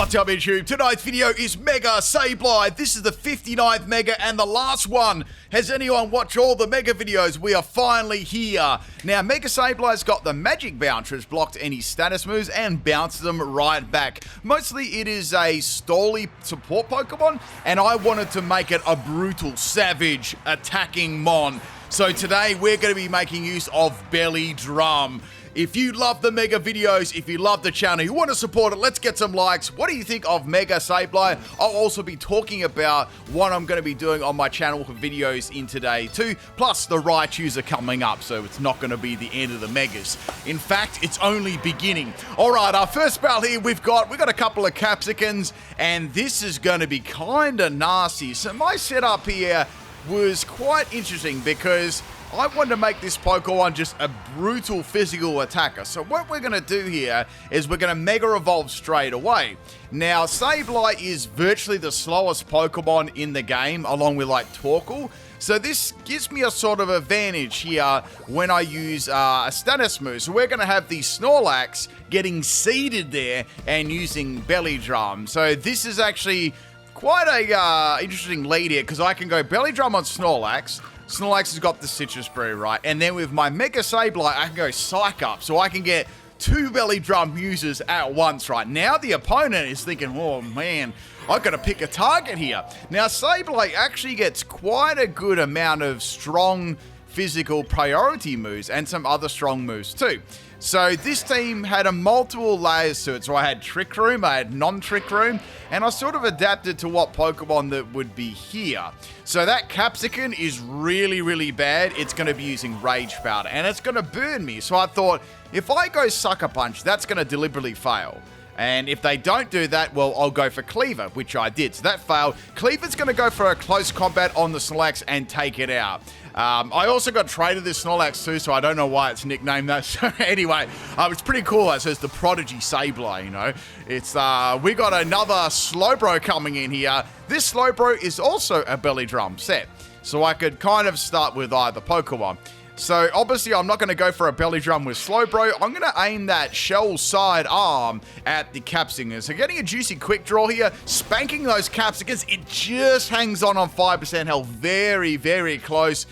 What's up, YouTube? Tonight's video is Mega Sableye. This is the 59th Mega and the last one. Has anyone watched all the Mega videos? We are finally here. Now, Mega Sableye's got the magic bounce, which blocked any status moves and bounces them right back. Mostly, it is a stally support Pokemon, and I wanted to make it a brutal, savage, attacking Mon. So today, we're going to be making use of Belly Drum. If you love the Mega videos, if you love the channel, you want to support it, let's get some likes. What do you think of Mega Sableye? I'll also be talking about what I'm going to be doing on my channel for videos in today too. Plus, the Raichus are coming up, so it's not going to be the end of the Megas. In fact, it's only beginning. All right, our first battle here, we've got a couple of Capsicums, and this is going to be kind of nasty. So my setup here was quite interesting because I wanted to make this Pokemon just a brutal physical attacker. So what we're going to do here is we're going to Mega Evolve straight away. Now, Sableye is virtually the slowest Pokemon in the game, along with like Torkoal. So this gives me a sort of advantage here when I use a status move. So we're going to have the Snorlax getting seeded there and using Belly Drum. So this is actually quite a interesting lead here because I can go Belly Drum on Snorlax. Snorlax has got the Citrus Berry, right? And then with my Mega Sableye, I can go Psych Up, so I can get two Belly Drum users at once, right? Now the opponent is thinking, oh man, I've got to pick a target here. Now Sableye actually gets quite a good amount of strong physical priority moves and some other strong moves too. So this team had a multiple layers to it. So I had Trick Room, I had non-Trick Room, and I sort of adapted to what Pokemon that would be here. So that Capsicum is really, really bad. It's going to be using Rage Powder, and it's going to burn me. So I thought, if I go Sucker Punch, that's going to deliberately fail. And if they don't do that, well, I'll go for Cleaver, which I did. So that failed. Cleaver's going to go for a close combat on the Snorlax and take it out. I also got traded this Snorlax too, so I don't know why it's nicknamed that. So anyway, it's pretty cool. It says the Prodigy Sableye, you know. It's we got another Slowbro coming in here. This Slowbro is also a Belly Drum set. So I could kind of start with either Pokemon. So obviously I'm not going to go for a Belly Drum with Slowbro. I'm going to aim that Shell Side Arm at the Capsicum. So getting a juicy quick draw here, spanking those Capsicums. It just hangs on 5% health. Very, very close.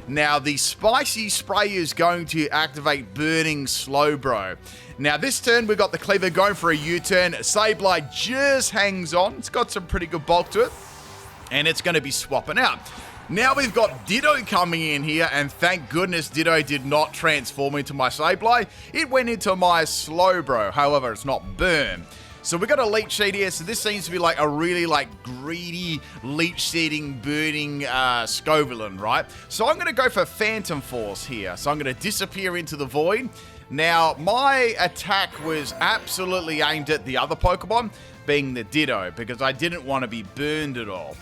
Now the Spicy Spray is going to activate Burning Slowbro. Now this turn we got the Cleaver going for a U-turn. Sableye just hangs on. It's got some pretty good bulk to it. And it's going to be swapping out. Now we've got Ditto coming in here, and thank goodness Ditto did not transform into my Sableye. It went into my Slowbro, however, it's not Burn. So we got a Leech Seed here, so this seems to be like a really greedy Leech Seeding, burning Scovillain, right? So I'm going to go for Phantom Force here. So I'm going to disappear into the void. Now, my attack was absolutely aimed at the other Pokemon, being the Ditto, because I didn't want to be burned at all.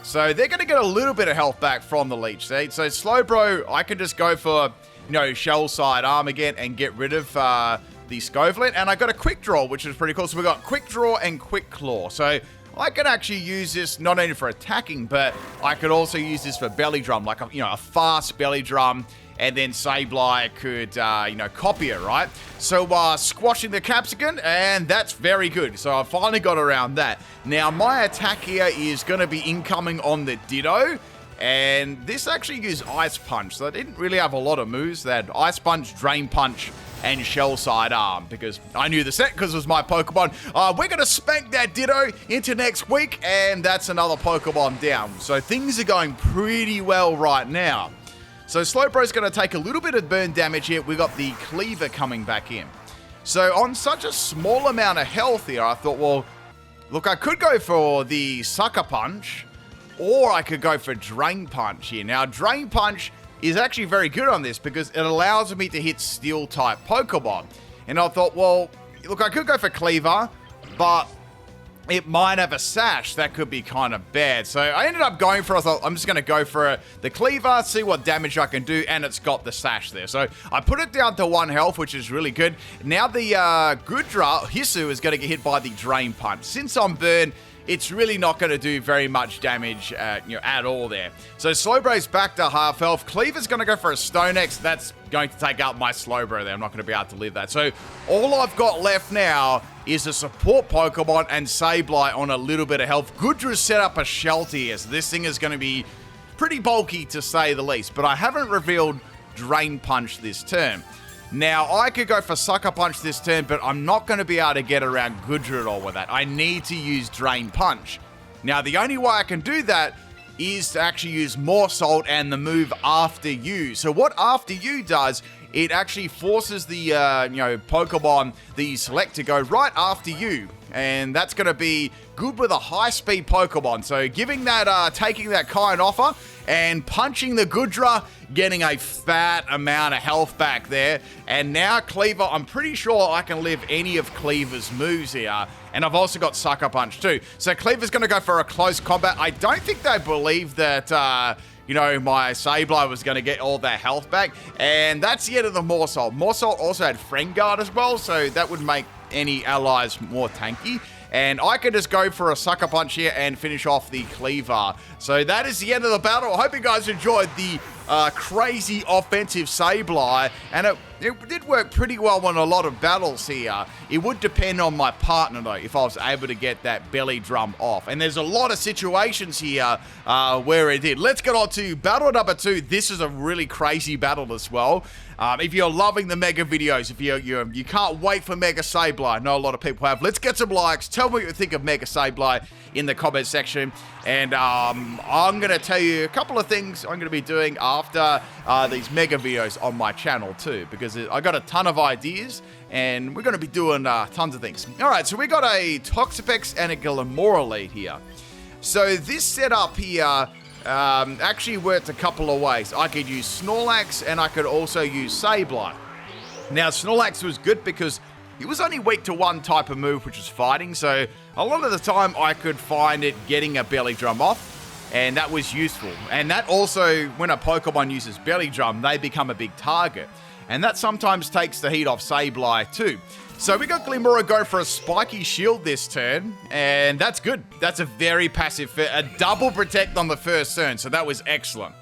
So they're going to get a little bit of health back from the Leech Seed. So Slowbro, I can just go for, Shell Side Arm again and get rid of the Scovillain. And I got a Quick Draw, which is pretty cool. So we got Quick Draw and Quick Claw. So I can actually use this not only for attacking, but I could also use this for Belly Drum, like a fast Belly Drum. And then Sableye could, copy it, right? So, squashing the Capsicum, and that's very good. So, I finally got around that. Now, my attack here is going to be incoming on the Ditto. And this actually used Ice Punch. So, I didn't really have a lot of moves. They had Ice Punch, Drain Punch, and Shell Side Arm. Because I knew the set because it was my Pokemon. We're going to spank that Ditto into next week. And that's another Pokemon down. So, things are going pretty well right now. So Slowbro's going to take a little bit of burn damage here. We've got the Cleaver coming back in. So on such a small amount of health here, I thought, well, look, I could go for the Sucker Punch, or I could go for Drain Punch here. Now, Drain Punch is actually very good on this because it allows me to hit Steel-type Pokemon. And I thought, well, look, I could go for Cleaver, but it might have a Sash. That could be kind of bad. So I ended up going for, I thought, I'm just going to go for the Cleaver, see what damage I can do, and it's got the Sash there. So I put it down to 1 health, which is really good. Now the Goodra, Hisu, is going to get hit by the Drain Punch. Since I'm burned, it's really not going to do very much damage at all there. So Slowbro's back to half health. Cleaver's going to go for a Stone X. That's going to take out my Slowbro there. I'm not going to be able to live that. So all I've got left now is a support Pokemon and Sableye on a little bit of health. Goodra's set up a shelter here, so this thing is going to be pretty bulky to say the least. But I haven't revealed Drain Punch this turn. Now, I could go for Sucker Punch this turn, but I'm not going to be able to get around Goodra at all with that. I need to use Drain Punch. Now, the only way I can do that is to actually use Moveset and the move After You. So what After You does, it actually forces the Pokemon that you select to go right after you. And that's going to be good with a high-speed Pokemon. So giving that, taking that kind offer and punching the Goodra, getting a fat amount of health back there. And now Cleaver, I'm pretty sure I can live any of Cleaver's moves here. And I've also got Sucker Punch too. So Cleaver's going to go for a close combat. I don't think they believe that, my Sableye was going to get all that health back. And that's the end of the Moveset. Moveset also had Friend Guard as well, so that would make any allies more tanky. And I could just go for a Sucker Punch here and finish off the Cleaver. So that is the end of the battle. I hope you guys enjoyed the crazy offensive Sableye. And it did work pretty well on a lot of battles here. It would depend on my partner, though, if I was able to get that belly drum off. And there's a lot of situations here where it did. Let's get on to battle number 2. This is a really crazy battle as well. If you're loving the Mega videos, if you can't wait for Mega Sableye, I know a lot of people have. Let's get some likes. Tell me what you think of Mega Sableye in the comment section. And I'm going to tell you a couple of things I'm going to be doing after these Mega videos on my channel too, because I got a ton of ideas and we're going to be doing tons of things. All right, so we got a Toxapex and a Glimmora lead here. So this setup here actually worked a couple of ways. I could use Snorlax and I could also use Sableye. Now, Snorlax was good because it was only weak to one type of move, which was fighting, so a lot of the time I could find it getting a belly drum off, and that was useful. And that also, when a Pokemon uses belly drum, they become a big target. And that sometimes takes the heat off Sableye too. So we got Glimmora go for a spiky shield this turn, and that's good. That's a very passive fit, a double protect on the first turn, so that was excellent.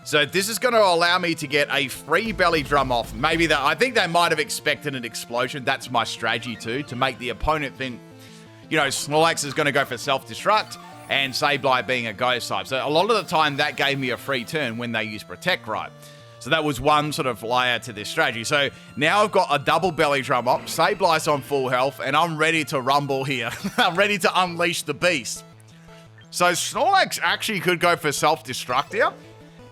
So this is going to allow me to get a free belly drum off. Maybe that, I think they might have expected an explosion. That's my strategy too, to make the opponent think, Snorlax is going to go for self-destruct, and Sableye being a ghost type. So a lot of the time that gave me a free turn when they use protect right. So that was one sort of layer to this strategy. So now I've got a double belly drum up, Sableye's on full health, and I'm ready to rumble here. I'm ready to unleash the beast. So Snorlax actually could go for self-destruct here,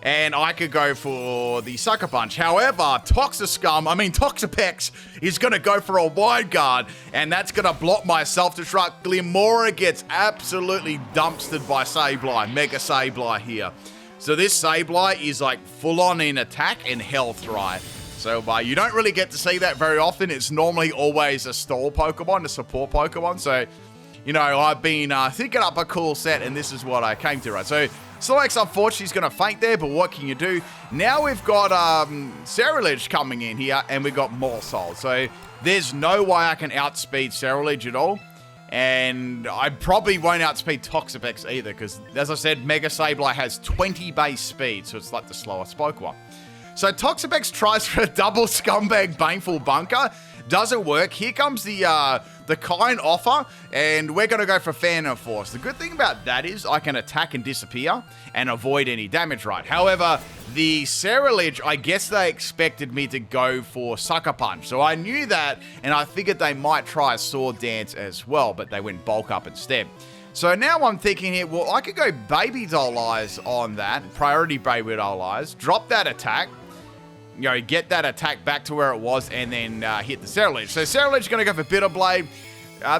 and I could go for the Sucker Punch. However, Toxapex is going to go for a Wide Guard, and that's going to block my self-destruct. Glimmora gets absolutely dumpstered by Sableye, Mega Sableye here. So this Sableye is like full on in attack and health, right? So you don't really get to see that very often. It's normally always a stall Pokemon, a support Pokemon. So, I've been thinking up a cool set, and this is what I came to, right? So Snorlax, unfortunately, is going to faint there, but what can you do? Now we've got Ceruledge coming in here, and we've got Morsol. So there's no way I can outspeed Ceruledge at all. And I probably won't outspeed Toxapex either, because, as I said, Mega Sableye has 20 base speed, so it's like the slowest Pokemon. So Toxapex tries for a double Scumbag Baneful Bunker. Doesn't work. Here comes the kind offer, and we're going to go for Fan and Force. The good thing about that is I can attack and disappear and avoid any damage, right? However, the Ceruledge, I guess they expected me to go for Sucker Punch. So I knew that, and I figured they might try Sword Dance as well, but they went Bulk Up instead. So now I'm thinking here, well, I could go Baby Doll Eyes on that, Priority Baby Doll Eyes, drop that attack, get that attack back to where it was, and then hit the Ceruledge. So Ceruledge is going to go for Bitter Blade.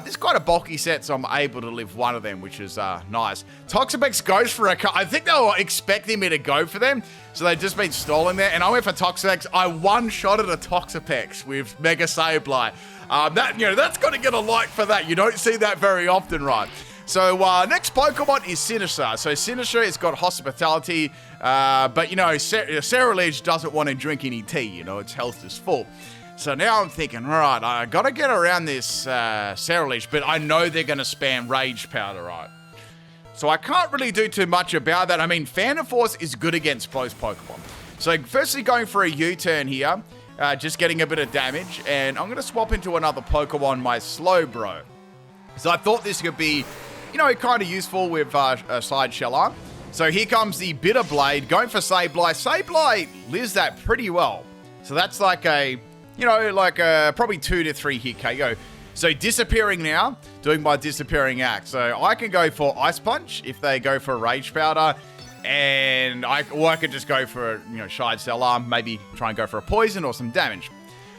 This is quite a bulky set, so I'm able to live one of them, which is nice. Toxapex goes for I think they were expecting me to go for them, so they've just been stalling there, and I went for Toxapex. I one-shotted a Toxapex with Mega Sableye. That's got to get a like for that. You don't see that very often, right? So next Pokemon is Sinister. So Sinister has got Hospitality, but Ceruledge doesn't want to drink any tea. Its health is full. So now I'm thinking, all right, I got to get around this Sableye, but I know they're going to spam Rage Powder, right? So I can't really do too much about that. I mean, Phantom Force is good against both Pokemon. So firstly, going for a U-turn here, just getting a bit of damage, and I'm going to swap into another Pokemon, my Slowbro. So I thought this could be, you know, kind of useful with a Side Shell Arm. So here comes the Bitter Blade, going for Sableye. Sableye lives that pretty well. So that's like a, you know, like a probably 2 to 3 hit KO. So disappearing now, doing my disappearing act. So I can go for Ice Punch if they go for Rage Powder, and I could just go for, you know, Side Shell Arm, maybe try and go for a poison or some damage.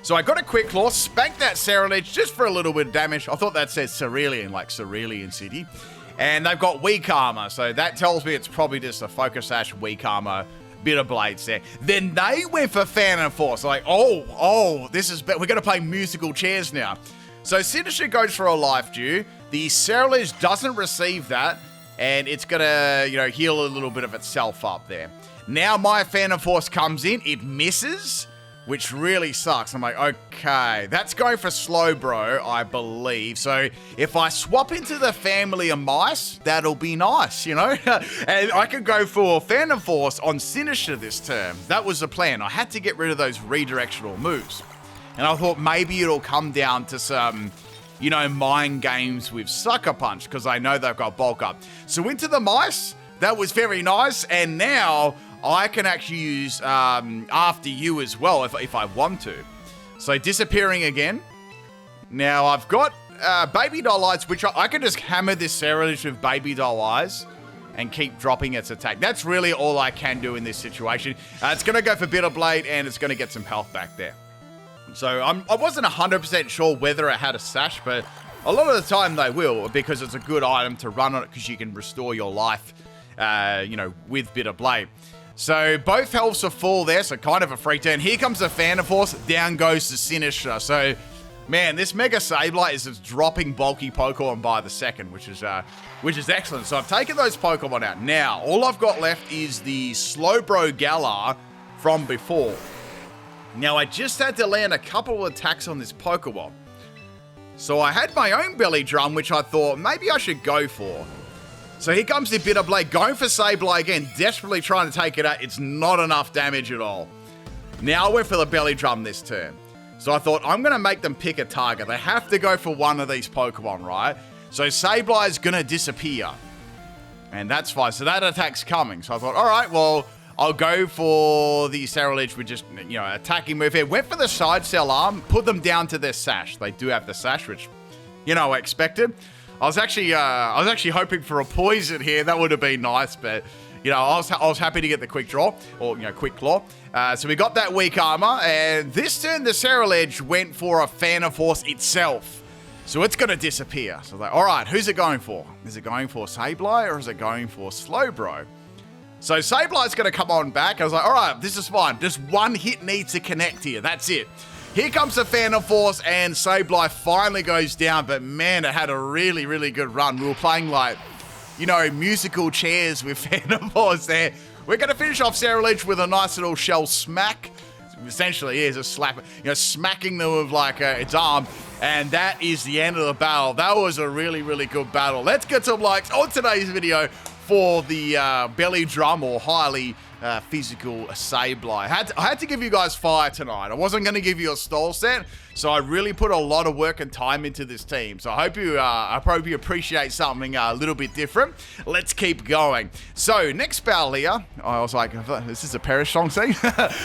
So I got a Quick Claw, spanked that Sableye just for a little bit of damage. I thought that said Cerulean, like Cerulean City. And they've got Weak Armor, so that tells me it's probably just a Focus Sash, Weak Armor, Bitter Blades there. Then they went for Phantom Force. Like, oh, this is we're going to play musical chairs now. So Sinister goes for a Life Dew. The Sableye doesn't receive that, and it's going to, you know, heal a little bit of itself up there. Now my Phantom Force comes in. It misses, which really sucks. I'm like, okay, that's going for Slowbro, I believe. So if I swap into the family of mice, that'll be nice, you know? And I could go for Phantom Force on Sinister this turn. That was the plan. I had to get rid of those redirectional moves. And I thought maybe it'll come down to some, you know, mind games with Sucker Punch, because I know they've got bulk up. So into the mice, that was very nice. And now I can actually use After You as well if I want to. So disappearing again. Now I've got Baby Doll Eyes, which I can just hammer this Sableye with Baby Doll Eyes and keep dropping its attack. That's really all I can do in this situation. It's going to go for Bitter Blade, and it's going to get some health back there. So I wasn't 100% sure whether it had a sash, but a lot of the time they will, because it's a good item to run on it, because you can restore your life, you know, with Bitter Blade. So both healths are full there, so kind of a free turn. Here comes the Phantom Force, down goes the Sinister. So, man, this Mega Sableye is just dropping bulky Pokemon by the second, which is excellent. So I've taken those Pokemon out. Now, all I've got left is the Slowbro Galar from before. Now, I just had to land a couple of attacks on this Pokemon. So I had my own Belly Drum, which I thought maybe I should go for. So here comes the Bitter Blade, going for Sableye again, desperately trying to take it out. It's not enough damage at all. Now I went for the Belly Drum this turn. So I thought, I'm going to make them pick a target. They have to go for one of these Pokemon, right? So Sableye is going to disappear. And that's fine. So that attack's coming. So I thought, all right, well, I'll go for the Sableye with just, you know, attacking move here. Went for the Side Shell Arm, put them down to their sash. They do have the sash, which, you know, I expected. I was actually hoping for a poison here. That would have been nice, but, you know, I was happy to get the Quick Draw, or, you know, Quick Claw. So we got that Weak Armor, and this turn the Sableye went for a Phantom Force itself. So it's going to disappear. So like, all right, who's it going for? Is it going for Sableye, or is it going for Slowbro? So Sableye's going to come on back. I was like, all right, this is fine. Just one hit needs to connect here. That's it. Here comes the Phantom Force, and Sableye finally goes down. But man, it had a really, really good run. We were playing like, you know, musical chairs with Phantom Force there. We're going to finish off Sableye with a nice little shell smack. Essentially, is a slap, you know, smacking them with like its arm. And that is the end of the battle. That was a really, really good battle. Let's get some likes on today's video for the Belly Drum, or highly physical Sableye. I had to give you guys fire tonight. I wasn't going to give you a stall set, so I really put a lot of work and time into this team. So I hope you appreciate something a little bit different. Let's keep going. So next battle here, I was like, this is a Perish song scene.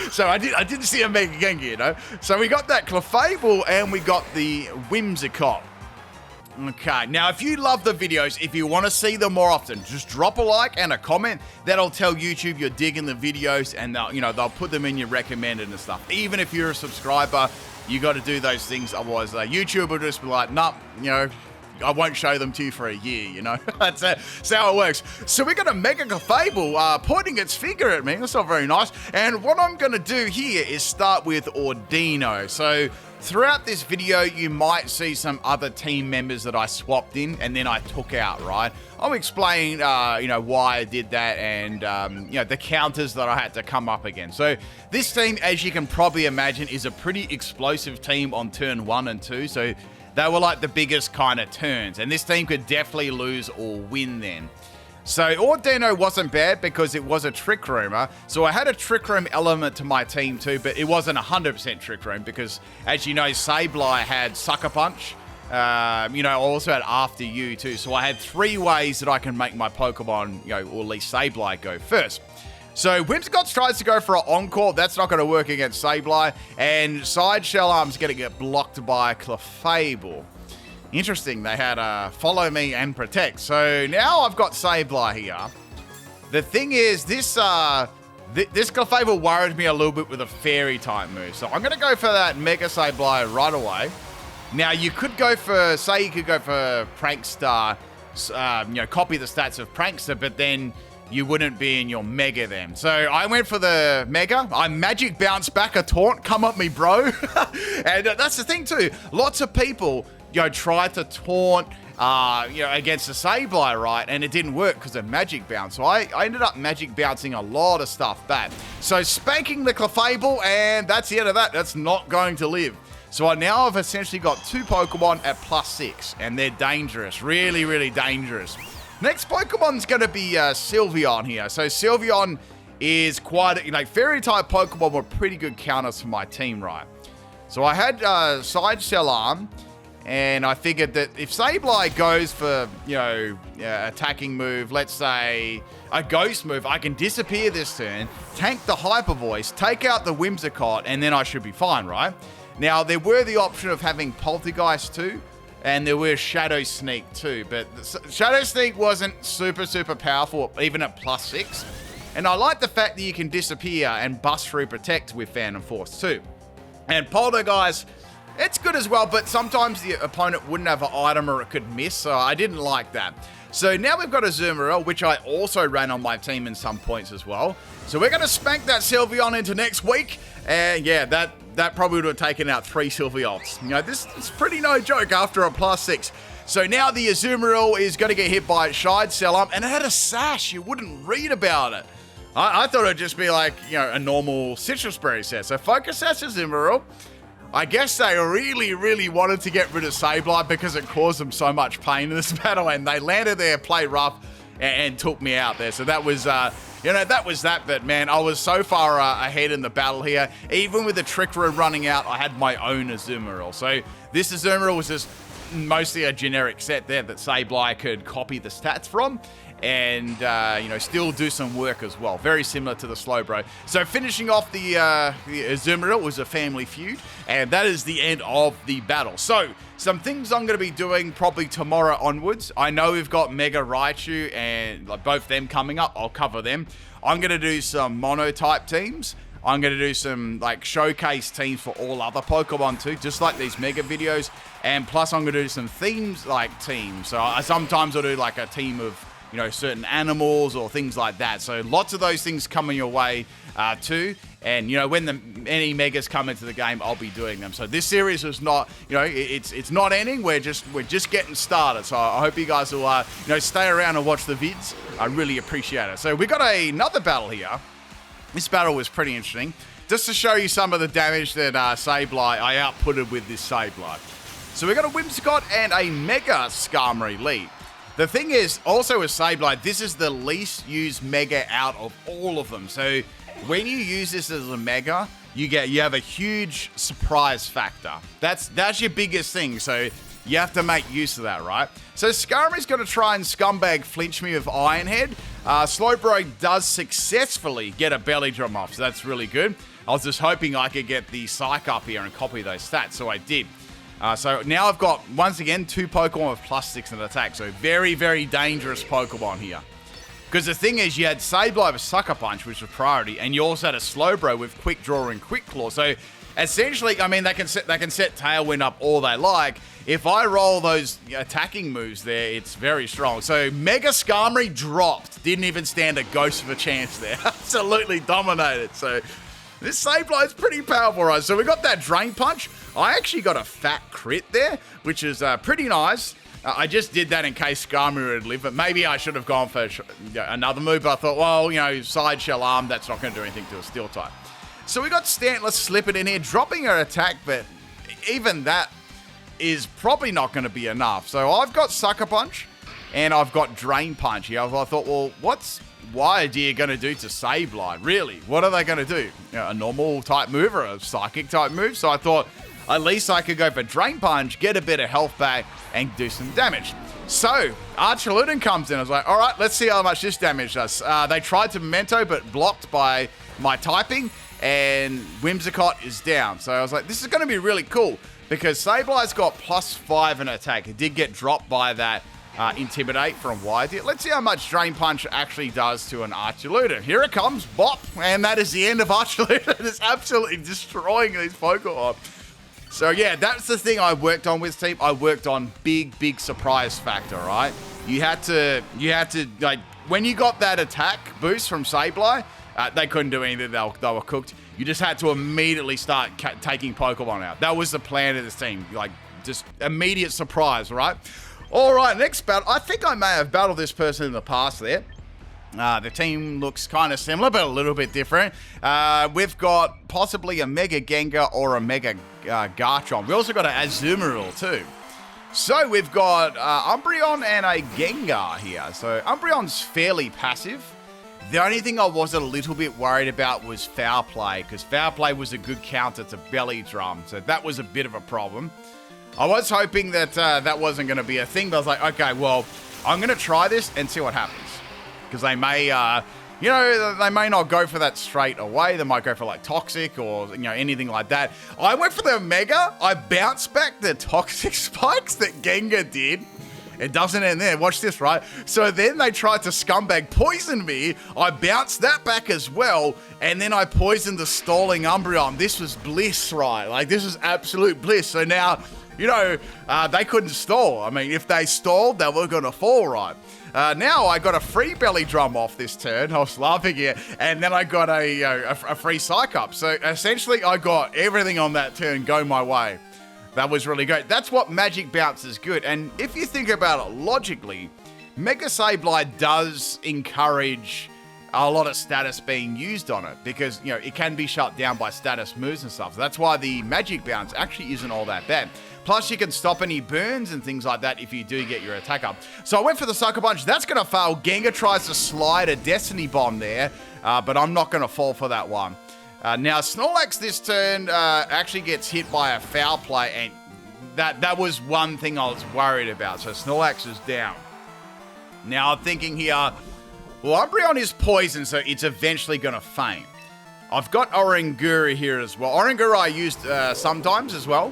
So I didn't see a Mega Gengar, you know. So we got that Clefable, and we got the Whimsicott. Okay, now if you love the videos, if you want to see them more often, just drop a like and a comment. That'll tell YouTube you're digging the videos, and they'll put them in your recommended and stuff. Even if you're a subscriber, you got to do those things, otherwise YouTube will just be like, nah, you know, I won't show them to you for a year, you know. That's how it works. So we got a Mega Clefable pointing its finger at me. That's not very nice. And what I'm going to do here is start with Ordino. So throughout this video, you might see some other team members that I swapped in and then I took out, right? I'll explain, why I did that and, the counters that I had to come up against. So this team, as you can probably imagine, is a pretty explosive team on turn 1 and 2. So they were like the biggest kind of turns. And this team could definitely lose or win then. So Ordino wasn't bad because it was a Trick Roomer. So I had a Trick Room element to my team too, but it wasn't 100% Trick Room because, as you know, Sableye had Sucker Punch. I also had After You too. So I had 3 ways that I can make my Pokemon, or at least Sableye, go first. So Whimsicott tries to go for an Encore. That's not going to work against Sableye. And Side Shell Arm's going to get blocked by Clefable. Interesting, they had Follow Me and Protect. So now I've got Sableye here. The thing is, this Clefable worried me a little bit with a Fairy type move. So I'm going to go for that Mega Sableye right away. Now you could go for, say you could go for Prankster, copy the stats of Prankster, but then you wouldn't be in your Mega then. So I went for the Mega. I Magic Bounce back a Taunt. Come up me, bro. And that's the thing too. Lots of people try to taunt, against the Sableye, right? And it didn't work because of Magic Bounce. So I ended up Magic Bouncing a lot of stuff back. So spanking the Clefable, and that's the end of that. That's not going to live. So I now have essentially got 2 Pokemon at +6, and they're dangerous. Really, really dangerous. Next Pokemon's going to be Sylveon here. So Sylveon is quite, Fairy-type Pokemon were pretty good counters for my team, right? So I had Side Shell Arm, and I figured that if Sableye goes for, attacking move, let's say a Ghost move, I can disappear this turn, tank the Hyper Voice, take out the Whimsicott, and then I should be fine, right? Now, there were the option of having Poltergeist too, and there were Shadow Sneak too, but Shadow Sneak wasn't super, super powerful, even at +6. And I like the fact that you can disappear and bust through Protect with Phantom Force too. And Poltergeist, it's good as well, but sometimes the opponent wouldn't have an item or it could miss, so I didn't like that. So now we've got a Azumarill, which I also ran on my team in some points as well. So we're going to spank that Sylveon into next week, and yeah, that probably would have taken out 3 Sylveons. This is pretty no joke after a +6. So now the Azumarill is going to get hit by Side Shell Arm, and it had a Sash. You wouldn't read about it. I thought it'd just be like, a normal Citrus Berry set. So Focus Sash Azumarill. I guess they really, really wanted to get rid of Sableye because it caused them so much pain in this battle, and they landed there, play rough, and took me out there. So that was, that was that. But man, I was so far ahead in the battle here. Even with the Trick Room running out, I had my own Azumarill. So this Azumarill was just mostly a generic set there that Sableye could copy the stats from. And, still do some work as well. Very similar to the Slowbro. So finishing off the Azumarill was a family feud. And that is the end of the battle. So, some things I'm going to be doing probably tomorrow onwards. I know we've got Mega Raichu and both them coming up. I'll cover them. I'm going to do some Mono-type teams. I'm going to do some showcase teams for all other Pokemon too, just like these Mega videos. And plus I'm going to do some themes teams. So sometimes I'll do a team of certain animals or things like that. So lots of those things coming your way too. And, when any Megas come into the game, I'll be doing them. So this series is not, it's not ending. We're just getting started. So I hope you guys will, stay around and watch the vids. I really appreciate it. So we got another battle here. This battle was pretty interesting. Just to show you some of the damage that Sableye, I outputted with this Sableye. So we got a Whimsicott and a Mega Skarmory lead. The thing is, also with Sableye, this is the least used Mega out of all of them. So when you use this as a Mega, you have a huge surprise factor. That's your biggest thing. So you have to make use of that, right? So Skarmory's going to try and scumbag flinch me with Iron Head. Slowbro does successfully get a belly drum off, so that's really good. I was just hoping I could get the Psych up here and copy those stats, so I did. So now I've got, once again, 2 Pokemon with +6 in attack. So very, very dangerous Pokemon here. Because the thing is, you had Sableye with Sucker Punch, which was priority, and you also had a Slowbro with Quick Draw and Quick Claw. So essentially, I mean, they can set Tailwind up all they like. If I roll those attacking moves there, it's very strong. So Mega Skarmory dropped. Didn't even stand a ghost of a chance there. Absolutely dominated. So this Sableye is pretty powerful, right? So we got that Drain Punch. I actually got a fat crit there, which is pretty nice. I just did that in case Skarmory would live, but maybe I should have gone for another move, but I thought, well, side shell arm, that's not going to do anything to a steel type. So we got Stantless slipping in here, dropping her attack, but even that is probably not going to be enough. So I've got Sucker Punch, and I've got Drain Punch here. I thought, well, what's Wire going to do to Sableye? Really? What are they going to do? A normal type move or a psychic type move? So I thought, at least I could go for Drain Punch, get a bit of health back, and do some damage. So, Archiludon comes in. I was like, all right, let's see how much this damage does. They tried to Memento, but blocked by my typing, and Whimsicott is down. So I was like, this is going to be really cool, because Sableye's got +5 in attack. It did get dropped by that Intimidate from Wire. Let's see how much Drain Punch actually does to an Archiludon. Here it comes, bop, and that is the end of Archiludon. It's absolutely destroying these Pokemon. So yeah, that's the thing I worked on with team. I worked on big surprise factor, right? You had to like, when you got that attack boost from Sableye, they couldn't do anything. They were cooked. You just had to immediately start taking Pokemon out. That was the plan of this team. Like, just immediate surprise, right? All right, next battle. I think I may have battled this person in the past there. The team looks kind of similar, but a little bit different. We've got possibly a Mega Gengar or a Mega Garchomp. We also got an Azumarill too. So we've got Umbreon and a Gengar here. So Umbreon's fairly passive. The only thing I was a little bit worried about was Foul Play, because Foul Play was a good counter to Belly Drum. So that was a bit of a problem. I was hoping that that wasn't going to be a thing, but I was like, okay, well, I'm going to try this and see what happens. Because they may, they may not go for that straight away. They might go for like Toxic or, anything like that. I went for the Mega. I bounced back the Toxic Spikes that Gengar did. It doesn't end there. Watch this, right? So then they tried to scumbag poison me. I bounced that back as well. And then I poisoned the stalling Umbreon. This was bliss, right? Like, this is absolute bliss. So now, they couldn't stall. I mean, if they stalled, they were going to fall, right? Now I got a free Belly Drum off this turn. I was laughing here. And then I got a free Psych Up. So essentially I got everything on that turn go my way. That was really great. That's what Magic Bounce is good. And if you think about it logically, Mega Sableye does encourage a lot of status being used on it, because, it can be shut down by status moves and stuff. So that's why the Magic Bounce actually isn't all that bad. Plus, you can stop any burns and things like that if you do get your attack up. So I went for the Sucker Punch. That's going to fail. Gengar tries to slide a Destiny Bomb there, but I'm not going to fall for that one. Now, Snorlax this turn actually gets hit by a Foul Play, and that was one thing I was worried about. So Snorlax is down. Now, I'm thinking here, well, Umbreon is poison, so it's eventually going to faint. I've got Oranguru here as well. Oranguru I used sometimes as well.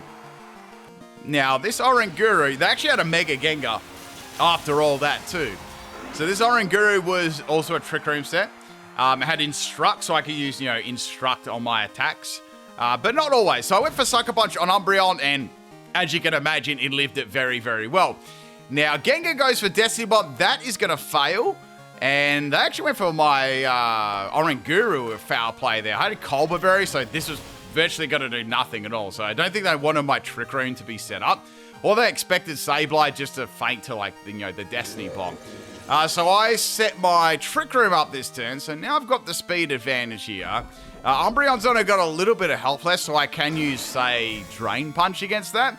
Now, this Oranguru, they actually had a Mega Gengar after all that too. So this Oranguru was also a Trick Room set. It had Instruct, so I could use, Instruct on my attacks. But not always. So I went for Sucker Punch on Umbreon, and as you can imagine, it lived it very, very well. Now, Gengar goes for Destiny Bomb. That is going to fail. And they actually went for my Oranguru with Foul Play there. I had a Colbur Berry, so this was virtually going to do nothing at all. So I don't think they wanted my Trick Room to be set up. Or they expected Sableye just to faint to, like, the Destiny Bomb. So I set my Trick Room up this turn. So now I've got the speed advantage here. Umbreon's only got a little bit of health left, so I can use, say, Drain Punch against that.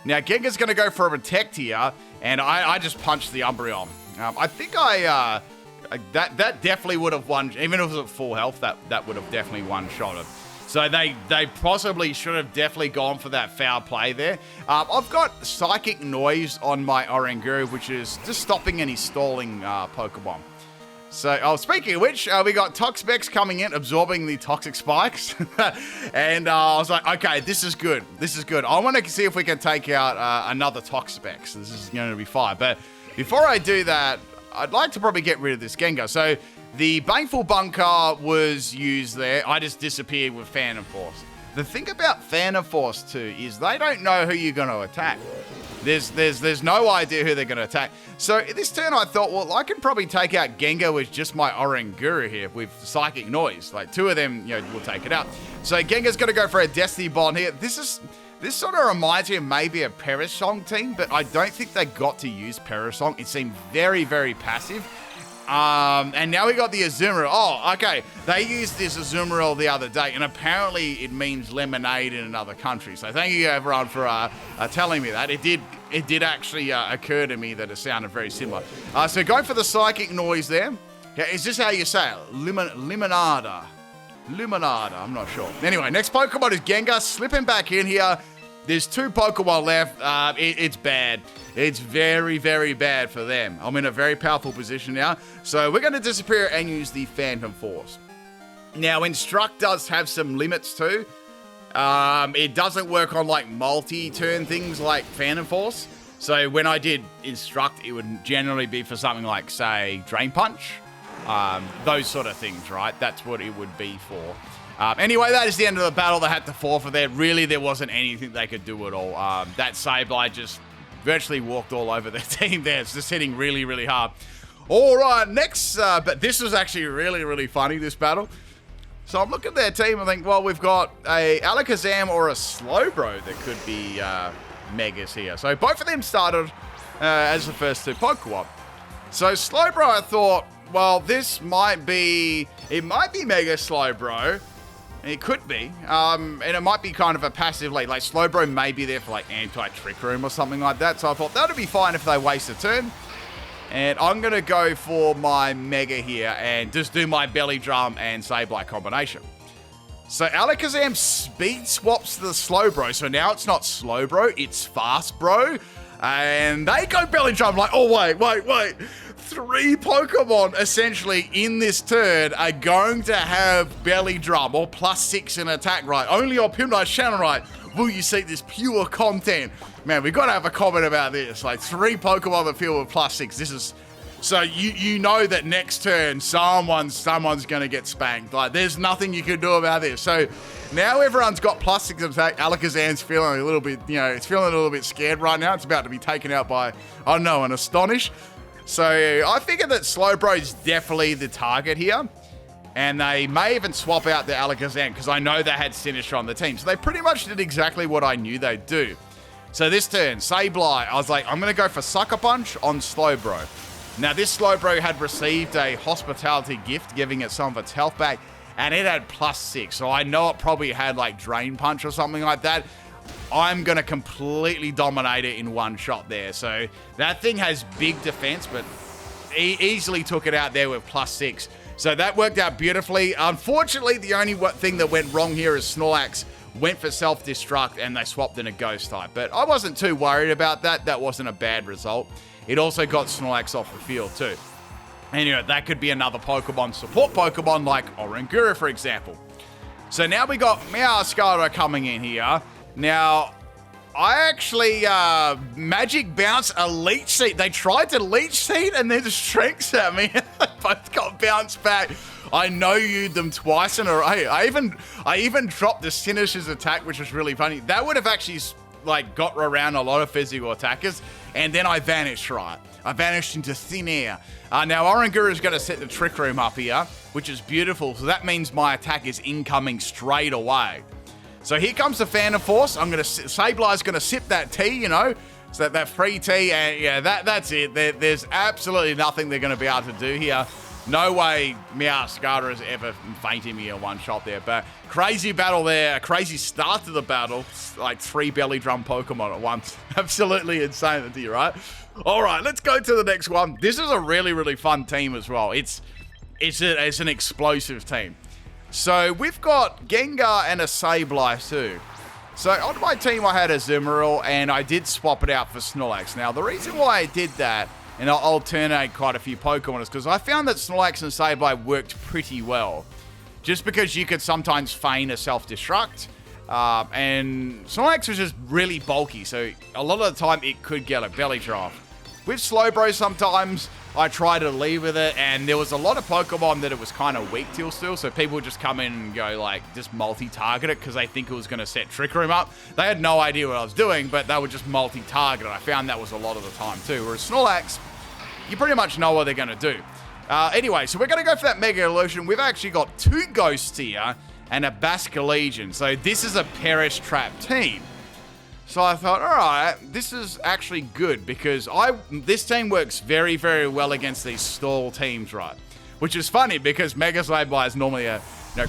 Now, Gengar's going to go for a Protect here, and I just punched the Umbreon. I think that definitely would have won, even if it was at full health, that would have definitely one-shot it. So they possibly should have definitely gone for that Foul Play there. I've got Psychic Noise on my Oranguru, which is just stopping any stalling Pokemon. So, speaking of which, we got Toxapex coming in, absorbing the Toxic Spikes. And I was like, okay, this is good. This is good. I want to see if we can take out another Toxapex. This is going to be fine. But before I do that, I'd like to probably get rid of this Gengar. So the Baneful Bunker was used there. I just disappeared with Phantom Force. The thing about Phantom Force too is they don't know who you're going to attack. There's no idea who they're going to attack. So this turn I thought, well, I can probably take out Gengar with just my Oranguru here with Psychic Noise. Like, two of them, will take it out. So Gengar's going to go for a Destiny Bond here. This This sort of reminds me of maybe a Perisong team, but I don't think they got to use Perisong. It seemed very, very passive. And now we got the Azumarill. Oh, okay. They used this Azumarill the other day, and apparently it means lemonade in another country. So thank you, everyone, for telling me that. It did actually occur to me that it sounded very similar. So going for the psychic noise there. Yeah, is this how you say it? Limonada. Luminada, I'm not sure. Anyway, next Pokemon is Gengar, slipping back in here. There's 2 Pokemon left. It's bad. It's very, very bad for them. I'm in a very powerful position now. So we're going to disappear and use the Phantom Force. Now, Instruct does have some limits too. It doesn't work on like multi-turn things like Phantom Force. So when I did Instruct, it would generally be for something like, say, Drain Punch. Those sort of things, right? That's what it would be for. Anyway, that is the end of the battle. They had to forfeit there. Really, there wasn't anything they could do at all. That Sableye just virtually walked all over their team there. It's just hitting really, really hard. All right, next, but this was actually really, really funny, this battle. So I'm looking at their team and think, well, we've got a Alakazam or a Slowbro that could be Megas here. So both of them started as the first 2 Pokemon. So Slowbro, I thought, well, this might be, it might be Mega Slowbro. It could be. And it might be kind of a passive lead. Like Slowbro may be there for like anti-trick room or something like that. So I thought that would be fine if they waste a turn. And I'm going to go for my Mega here and just do my Belly Drum and Sableye combination. So Alakazam speed swaps the Slowbro. So now it's not Slowbro, it's Fast Bro. And they go Belly Drum like, oh, wait. 3 Pokemon, essentially, in this turn are going to have Belly Drum or +6 in attack, right? Only on Pimnight Shannon, right? Will you see this pure content? Man, we got to have a comment about this. Like, 3 Pokemon that feel with +6. This is... So you know that next turn, someone's going to get spanked. Like, there's nothing you can do about this. So now everyone's got +6 attack. Alakazam's feeling a little bit, you know, it's feeling a little bit scared right now. It's about to be taken out by, I don't know, an Astonish. So I figured that Slowbro is definitely the target here. And they may even swap out the Alakazam because I know they had Sinister on the team. So they pretty much did exactly what I knew they'd do. So this turn, Sableye, I was like, I'm going to go for Sucker Punch on Slowbro. Now this Slowbro had received a hospitality gift, giving it some of its health back. And it had +6. So I know it probably had like Drain Punch or something like that. I'm going to completely dominate it in one shot there. So that thing has big defense, but he easily took it out there with +6. So that worked out beautifully. Unfortunately, the only thing that went wrong here is Snorlax went for self-destruct and they swapped in a Ghost type. But I wasn't too worried about that. That wasn't a bad result. It also got Snorlax off the field too. Anyway, that could be another Pokemon support Pokemon like Oranguru, for example. So now we got Meowscarada coming in here. Now, I actually Magic Bounce a Leech Seed. They tried to Leech Seed and then just Strengths at me. Both got bounced back. I no-you'd them twice in a row. I even dropped the Sinister's attack, which was really funny. That would have actually like got around a lot of physical attackers. And then I vanished, right? I vanished into thin air. Now, Oranguru is going to set the Trick Room up here, which is beautiful. So that means my attack is incoming straight away. So here comes the Phantom Force. Sableye's going to sip that tea, you know, so that free tea, and yeah, that's it. There's absolutely nothing they're going to be able to do here. No way Meowscarada has ever fainted me in one shot there. But crazy battle there, a crazy start to the battle. Like 3 Belly Drum Pokemon at once. Absolutely insanity, right? All right, let's go to the next one. This is a really, really fun team as well. It's an explosive team. So we've got Gengar and a Sableye too. So on my team I had a Azumarill and I did swap it out for Snorlax. Now the reason why I did that, and I'll alternate quite a few Pokemon, is because I found that Snorlax and Sableye worked pretty well. Just because you could sometimes feign a self-destruct. And Snorlax was just really bulky, so a lot of the time it could get a belly drum. With Slowbro sometimes I try to leave with it, and there was a lot of Pokemon that it was kind of weak to still, so people would just come in and go like, just multi-target it because they think it was going to set Trick Room up. They had no idea what I was doing, but they would just multi-target it. I found that was a lot of the time too, whereas Snorlax, you pretty much know what they're going to do. Anyway, so we're going to go for that Mega Evolution. We've actually got 2 Ghosts here and a Basculegion, so this is a Perish Trap team. So I thought, all right, this is actually good because this team works very, very well against these stall teams, right? Which is funny because Mega Sableye is normally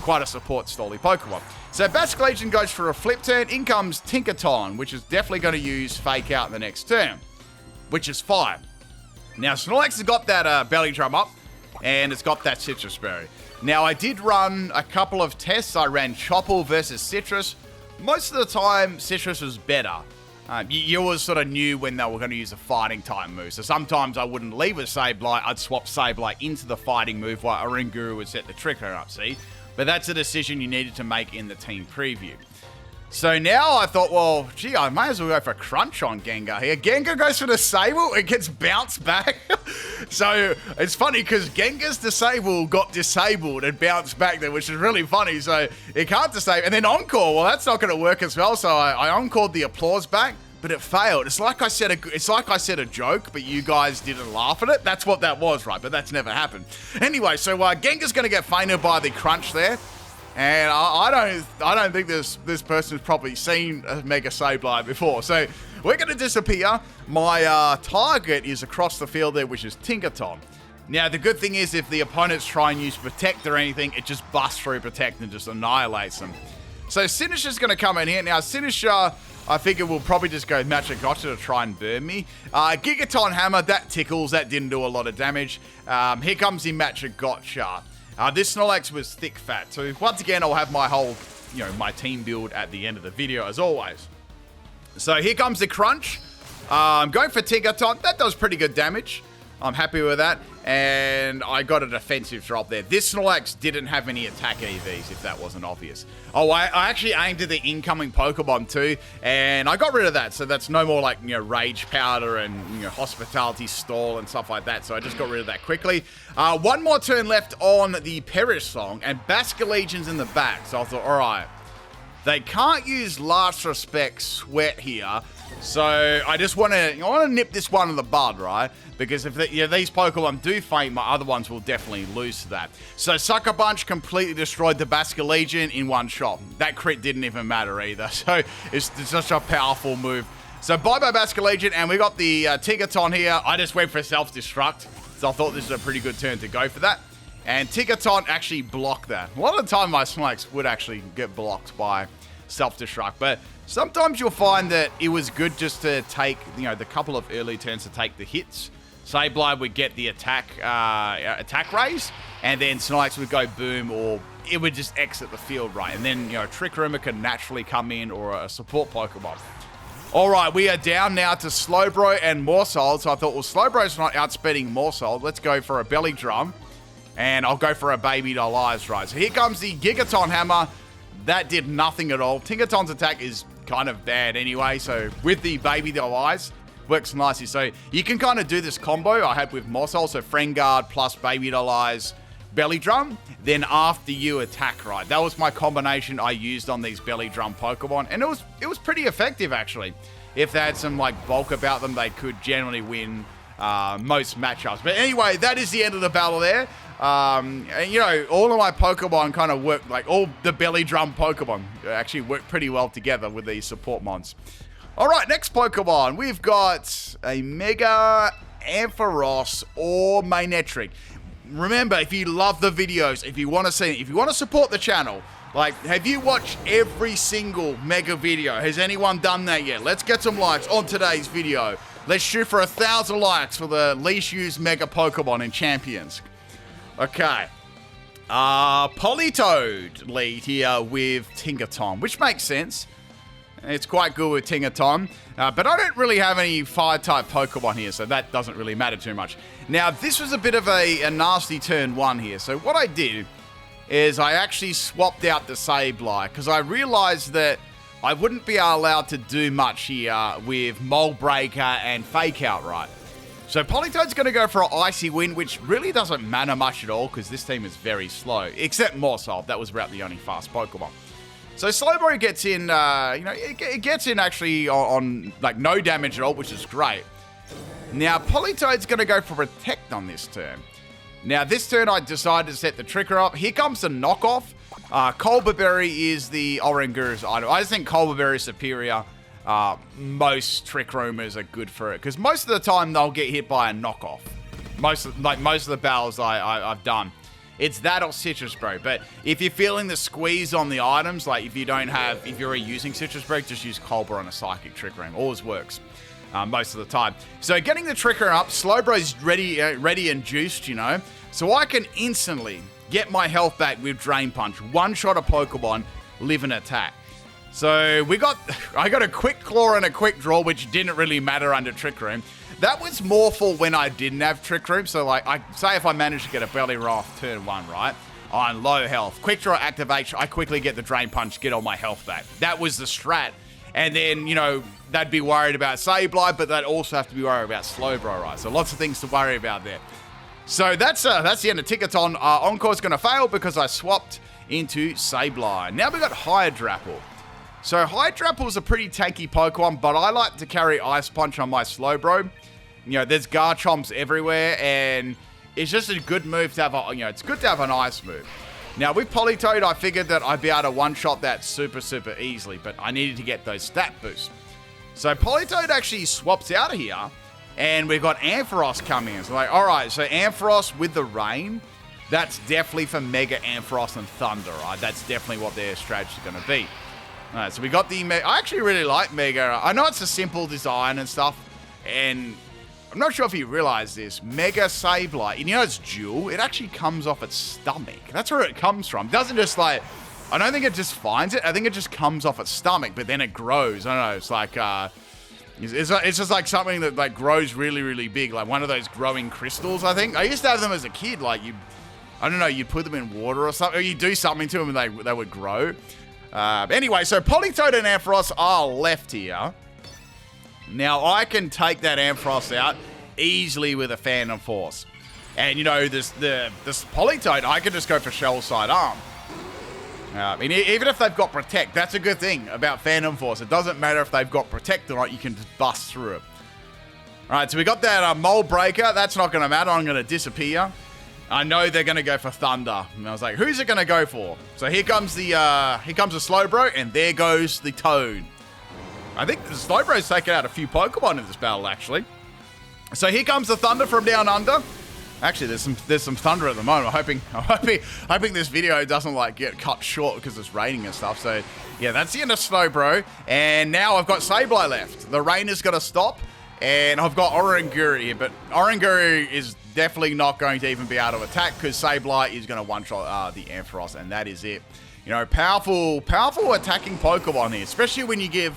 quite a support stally Pokemon. So Basculegion goes for a flip turn. In comes Tinkaton, which is definitely going to use Fake Out in the next turn, which is fine. Now Snorlax has got that belly drum up, and it's got that Citrus Berry. Now I did run a couple of tests. I ran Chople versus Citrus. Most of the time, Citrus was better. You always sort of knew when they were going to use a fighting type move. So sometimes I wouldn't leave with Sableye. I'd swap Sableye into the fighting move while Oranguru would set the Tricker up, see? But that's a decision you needed to make in the team preview. So now I thought, well, gee, I may as well go for Crunch on Gengar here. Gengar goes for the Sable. It gets bounced back. So it's funny because Gengar's Disable got disabled and bounced back there, which is really funny. So it can't disable. And then Encore, well, that's not going to work as well. So I encored the Applause back, but it failed. It's like I said a joke, but you guys didn't laugh at it. That's what that was, right? But that's never happened. Anyway, so Gengar's going to get fainted by the Crunch there. And I don't think this person's probably seen a Mega Sableye before. So we're going to disappear. My target is across the field there, which is Tinkaton. Now, the good thing is if the opponents try and use Protect or anything, it just busts through Protect and just annihilates them. So Sinishar's going to come in here. Now, Sinishar, I figure will probably just go Magic Gotcha to try and burn me. Gigaton Hammer, that tickles. That didn't do a lot of damage. Here comes the Magic Gotcha. This Snorlax was thick fat. So once again, I'll have my whole, my team build at the end of the video as always. So here comes the Crunch. I'm going for Tinkaton. That does pretty good damage. I'm happy with that. And I got a defensive drop there. This Snorlax didn't have any attack EVs, if that wasn't obvious. Oh, I actually aimed at the incoming Pokemon too, and I got rid of that. So that's no more like, Rage Powder and, Hospitality Stall and stuff like that. So I just got rid of that quickly. One more turn left on the Perish Song, and Basculegion's in the back. So I thought, all right, they can't use Last Respect Sweat here. So I just want to nip this one in the bud, right? Because if these Pokemon do faint, my other ones will definitely lose to that. So Sucker Punch completely destroyed the Basculegion in one shot. That crit didn't even matter either. So it's such a powerful move. So bye-bye Basculegion, and we got the Tinkaton here. I just went for Self-Destruct. So I thought this was a pretty good turn to go for that. And Tinkaton actually blocked that. A lot of the time my Snorlax would actually get blocked by Self-Destruct, but sometimes you'll find that it was good just to take, the couple of early turns to take the hits. Sableye would get the attack raise, and then Snorlax would go boom, or it would just exit the field, right? And then, Trick Room could naturally come in, or a support Pokemon. All right, we are down now to Slowbro and Morsold, so I thought, well, Slowbro's not outspeeding Morsold. Let's go for a Belly Drum, and I'll go for a Baby Doll Eyes, right? So here comes the Gigaton Hammer. That did nothing at all. Tinkaton's attack is kind of bad anyway, so with the Baby Doll Eyes, works nicely. So you can kind of do this combo I had with Morsold, so Friend Guard plus Baby Doll Eyes, Belly Drum, then after you attack, right? That was my combination I used on these Belly Drum Pokemon, and it was pretty effective actually. If they had some bulk about them, they could generally win most matchups. But anyway, that is the end of the battle there. And, all of my Pokemon kind of work, all the Belly Drum Pokemon actually work pretty well together with these support mons. All right, next Pokemon, we've got a Mega Ampharos or Manectric. Remember, if you love the videos, if you want to see it, if you want to support the channel, have you watched every single Mega video? Has anyone done that yet? Let's get some likes on today's video. Let's shoot for 1,000 likes for the least used Mega Pokemon in Champions. Okay. Politoed lead here with Tinkaton, which makes sense. It's quite good with Tinkaton, but I don't really have any Fire-type Pokemon here, so that doesn't really matter too much. Now, this was a bit of a nasty turn one here, so what I did is I actually swapped out the Sableye, because I realized that I wouldn't be allowed to do much here with Mold Breaker and Fake Out, right? So Politoed's going to go for an Icy Wind, which really doesn't matter much at all, because this team is very slow, except Morsold. That was about the only fast Pokemon. So Slowbro gets in, it gets in actually on no damage at all, which is great. Now, Politoed's going to go for Protect on this turn. Now, this turn I decided to set the Tricker up. Here comes the knockoff. Colbur Berry is the Oranguru's item. I just think Colbur Berry is superior. most Trick Roomers are good for it. Because most of the time, they'll get hit by a knockoff. Most of the battles I've done. It's that or Citrus Break. But if you're feeling the squeeze on the items, like if you're using Citrus Break, just use Cobra on a Psychic Trick Room. Always works. Most of the time. So getting the Trick Room up, Slowbro's ready and juiced, you know. So I can instantly get my health back with Drain Punch. One shot a Pokemon, live and attack. So I got a Quick Claw and a Quick Draw, which didn't really matter under Trick Room. That was more for when I didn't have Trick Room. So like, say if I managed to get a Belly Wrath turn 1, right? On low health. Quick Draw activation, I quickly get the Drain Punch, get all my health back. That was the strat. And then, you know, they'd be worried about Sableye, but they'd also have to be worried about Slowbro, right? So lots of things to worry about there. So that's the end of Ticketon. Encore's going to fail because I swapped into Sableye. Now we got Hydrapple. So Hydrapple's a pretty tanky Pokemon, but I like to carry Ice Punch on my Slowbro. You know, there's Garchomps everywhere, and it's just a good move to have, it's good to have an Ice move. Now, with Politoed, I figured that I'd be able to one-shot that super, super easily, but I needed to get those stat boosts. So Politoed actually swaps out of here, and we've got Ampharos coming in. So like, all right, so Ampharos with the rain, that's definitely for Mega Ampharos and Thunder, right? That's definitely what their strategy is going to be. All right, so we got the Mega. I actually really like Mega. I know it's a simple design and stuff, and I'm not sure if you realize this. Mega Sableye, you know it's dual. It actually comes off its stomach. That's where it comes from. It doesn't just like, I don't think it just finds it. I think it just comes off its stomach, but then it grows. I don't know. It's like, it's just like something that like grows really, really big. Like one of those growing crystals, I think. I used to have them as a kid. Like I don't know, you put them in water or something, or you do something to them and they would grow. Anyway, so Politoed and Ampharos are left here. Now, I can take that Ampharos out easily with a Phantom Force. And, you know, this Politoed, I can just go for Shell Side Arm. I mean, even if they've got Protect, that's a good thing about Phantom Force. It doesn't matter if they've got Protect or not, you can just bust through it. All right, so we got that Mold Breaker. That's not going to matter. I'm going to disappear. I know they're going to go for Thunder. And I was like, who's it going to go for? So here comes the Slowbro, and there goes the Toad. I think the Slowbro's taken out a few Pokemon in this battle, actually. So here comes the Thunder from down under. Actually, there's some thunder at the moment. I'm hoping this video doesn't like get cut short because it's raining and stuff. So yeah, that's the end of Slowbro. And now I've got Sableye left. The rain is going to stop, and I've got Oranguru here. But Oranguru is definitely not going to even be able to attack because Sableye is going to one-shot the Ampharos, and that is it. You know, powerful attacking Pokemon here, especially when you give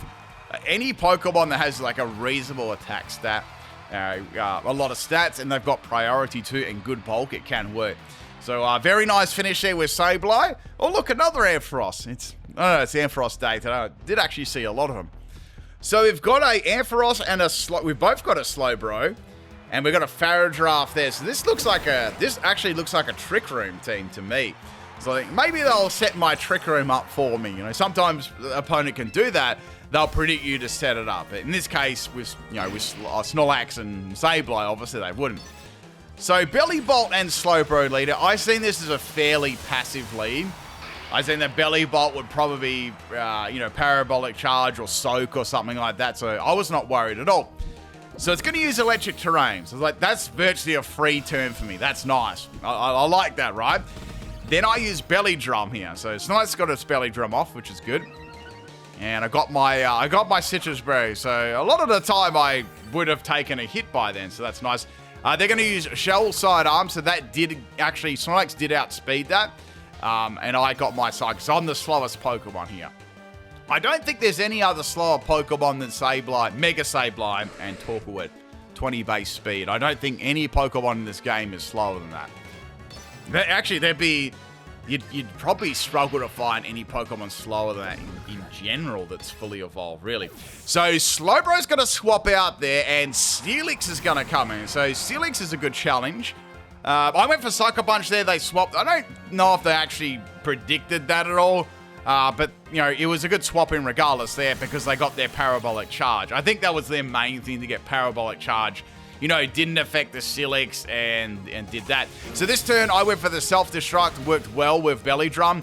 any Pokemon that has like a reasonable attack stat, a lot of stats, and they've got priority too and good bulk, it can work. So very nice finish there with Sableye. Oh look, another Ampharos. It's Ampharos Day today. I did actually see a lot of them. So we've got a Ampharos and we've both got a Slowbro, and we've got a Faradraft there. So this actually looks like a Trick Room team to me. So I think maybe they'll set my Trick Room up for me. You know, sometimes the opponent can do that. They'll predict you to set it up. But in this case, with Snorlax and Sableye, obviously they wouldn't. So Belly Bolt and Slowbro leader. I've seen this as a fairly passive lead. I think that Belly Bolt would probably be, Parabolic Charge or Soak or something like that. So I was not worried at all. So it's going to use Electric Terrain. So like that's virtually a free turn for me. That's nice. I like that, right? Then I use Belly Drum here. So Snorlax got its Belly Drum off, which is good. And I got my Citrus Berry. So a lot of the time I would have taken a hit by then. So that's nice. They're going to use Shell Side Arm. So that Snorlax did outspeed that. And I got my side because I'm the slowest Pokemon here. I don't think there's any other slower Pokemon than Sableye, Mega Sableye, and Torkoal, 20 base speed. I don't think any Pokemon in this game is slower than that. Actually, you'd probably struggle to find any Pokemon slower than that in general that's fully evolved, really. So Slowbro's going to swap out there, and Steelix is going to come in. So Steelix is a good challenge. I went for Sucker Punch there. They swapped. I don't know if they actually predicted that at all. But, you know, it was a good swap in regardless there because they got their Parabolic Charge. I think that was their main thing, to get Parabolic Charge. You know, didn't affect the Steelix and did that. So this turn, I went for the Self-Destruct, worked well with Belly Drum.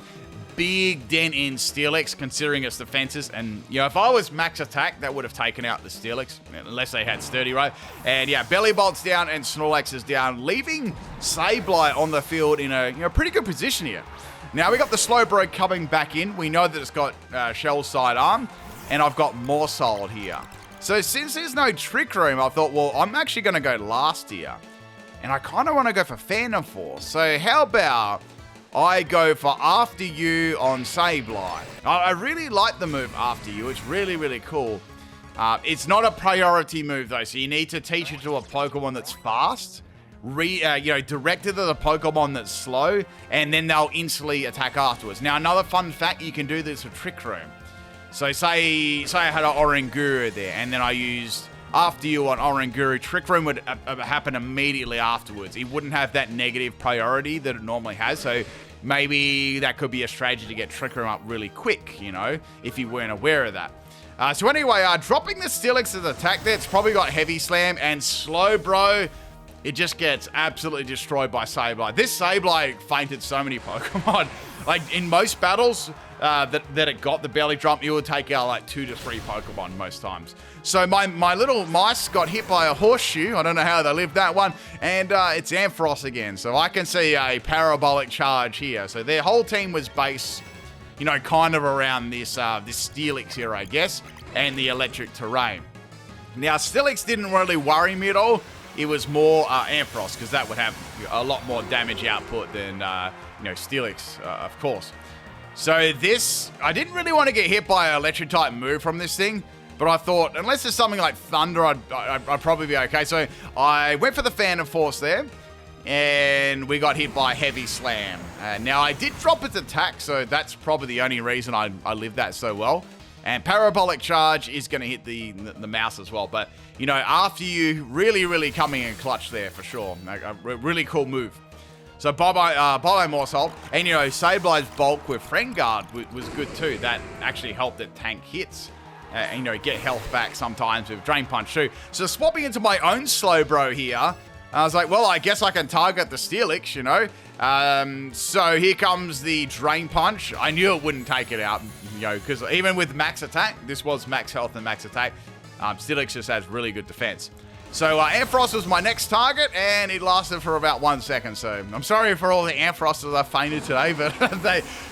big dent in Steelix, considering its defenses. And, you know, if I was max attack, that would have taken out the Steelix, unless they had sturdy, right? And, yeah, Belly Bolt's down and Snorlax is down, leaving Sableye on the field in a pretty good position here. Now, we got the Slowbro coming back in. We know that it's got Shell Sidearm, and I've got Morsold here. So, since there's no Trick Room, I thought, well, I'm actually going to go last here. And I kind of want to go for Phantom Force. So, how about I go for After You on Sableye? I really like the move After You. It's really, really cool. It's not a priority move, though, so you need to teach it to a Pokemon that's fast. Direct it to the Pokemon that's slow, and then they'll instantly attack afterwards. Now, another fun fact, you can do this with Trick Room. So say I had an Oranguru there, and then I used After You on Oranguru, Trick Room would happen immediately afterwards. It wouldn't have that negative priority that it normally has, so maybe that could be a strategy to get Trick Room up really quick, you know, if you weren't aware of that. So anyway, dropping the Steelix's attack there, it's probably got Heavy Slam and Slowbro. It just gets absolutely destroyed by Sableye. This Sableye fainted so many Pokemon. Like, in most battles that it got the belly drum, it would take out like 2 to 3 Pokemon most times. So my little mice got hit by a horseshoe. I don't know how they lived that one. And it's Ampharos again. So I can see a parabolic charge here. So their whole team was based, you know, kind of around this Steelix here, I guess, and the electric terrain. Now, Steelix didn't really worry me at all. It was more Ampharos, because that would have a lot more damage output than, Steelix, of course. So this, I didn't really want to get hit by an electric type move from this thing, but I thought, unless there's something like Thunder, I'd probably be okay. So I went for the Phantom Force there, and we got hit by Heavy Slam. Now, I did drop its attack, so that's probably the only reason I lived that so well. And Parabolic Charge is going to hit the mouse as well. But, you know, After You, really, really coming in clutch there for sure. A really cool move. So, bye-bye Morsold. And, you know, Sableye's bulk with Friend Guard was good too. That actually helped it tank hits. And, you know, get health back sometimes with Drain Punch too. So, swapping into my own Slowbro here, I was like, well, I guess I can target the Steelix, you know. So here comes the Drain Punch. I knew it wouldn't take it out, you know, because even with max attack, this was max health and max attack, Steelix just has really good defense. So Ampharos was my next target, and it lasted for about 1 second. So I'm sorry for all the Amphoroses I fainted today, but